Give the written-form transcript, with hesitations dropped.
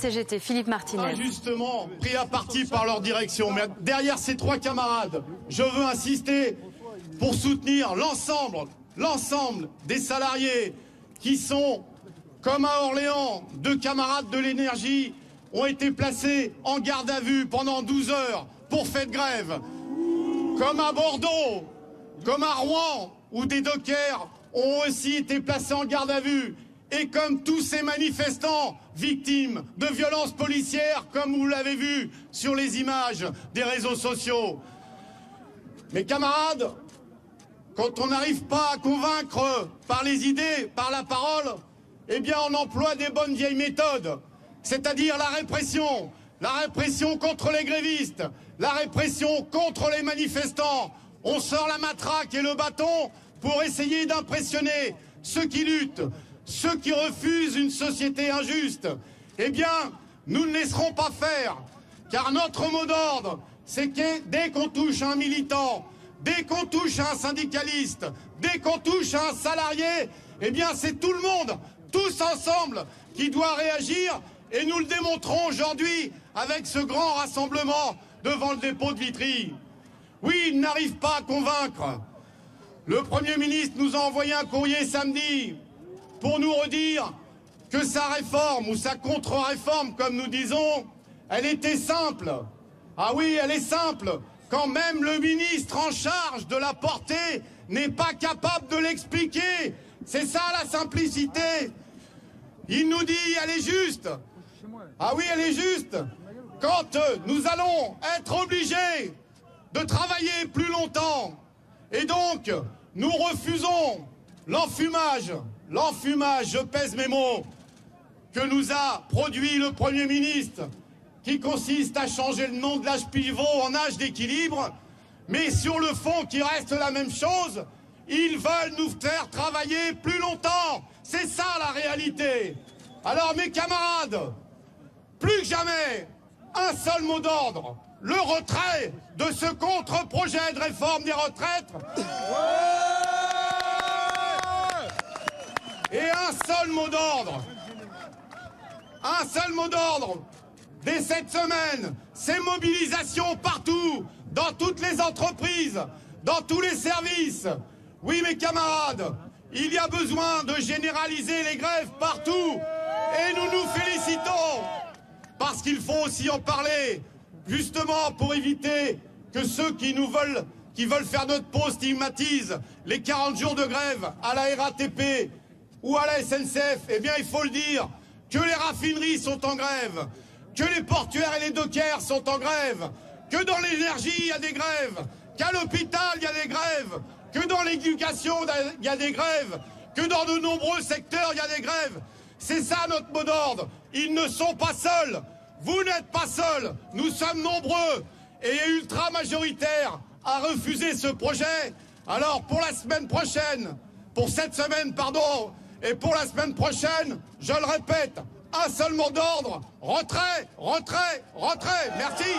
CGT, Philippe Martinez. Injustement pris à partie par leur direction. Mais derrière ces trois camarades, je veux insister pour soutenir l'ensemble des salariés qui sont, comme à Orléans, deux camarades de l'énergie ont été placés en garde à vue pendant 12 heures pour fait de grève. Comme à Bordeaux, comme à Rouen, où des dockers ont aussi été placés en garde à vue. Et comme tous ces manifestants victimes de violences policières, comme vous l'avez vu sur les images des réseaux sociaux. Mes camarades, quand on n'arrive pas à convaincre par les idées, par la parole, eh bien on emploie des bonnes vieilles méthodes, c'est-à-dire la répression contre les grévistes, la répression contre les manifestants. On sort la matraque et le bâton pour essayer d'impressionner ceux qui luttent, ceux qui refusent une société injuste. Eh bien, nous ne laisserons pas faire, car notre mot d'ordre, c'est que dès qu'on touche à un militant, dès qu'on touche à un syndicaliste, dès qu'on touche à un salarié, eh bien c'est tout le monde, tous ensemble, qui doit réagir. Et nous le démontrons aujourd'hui avec ce grand rassemblement devant le dépôt de Vitry. Oui, il n'arrive pas à convaincre. Le Premier ministre nous a envoyé un courrier samedi pour nous redire que sa réforme ou sa contre-réforme, comme nous disons, elle était simple. Ah oui, elle est simple, quand même le ministre en charge de la porter n'est pas capable de l'expliquer. C'est ça la simplicité. Il nous dit, elle est juste. Ah oui, elle est juste. Quand nous allons être obligés de travailler plus longtemps, et donc nous refusons l'enfumage, je pèse mes mots, que nous a produit le Premier ministre, qui consiste à changer le nom de l'âge pivot en âge d'équilibre, mais sur le fond qui reste la même chose, ils veulent nous faire travailler plus longtemps. C'est ça la réalité. Alors mes camarades, plus que jamais, un seul mot d'ordre, le retrait de ce contre-projet de réforme des retraites. Et un seul mot d'ordre, dès cette semaine, c'est mobilisation partout, dans toutes les entreprises, dans tous les services. Oui, mes camarades, il y a besoin de généraliser les grèves partout. Et nous nous félicitons, parce qu'il faut aussi en parler, justement pour éviter que ceux qui veulent faire notre peau stigmatisent les 40 jours de grève à la RATP ou à la SNCF. Eh bien, il faut le dire, que les raffineries sont en grève, que les portuaires et les dockers sont en grève, que dans l'énergie, il y a des grèves, qu'à l'hôpital, il y a des grèves, que dans l'éducation, il y a des grèves, que dans de nombreux secteurs, il y a des grèves. C'est ça notre mot d'ordre. Ils ne sont pas seuls. Vous n'êtes pas seuls. Nous sommes nombreux et ultra majoritaires à refuser ce projet. Alors pour la semaine prochaine, pour cette semaine, pardon, et pour la semaine prochaine, je le répète, un seul mot d'ordre, retrait, retrait, retrait. Merci.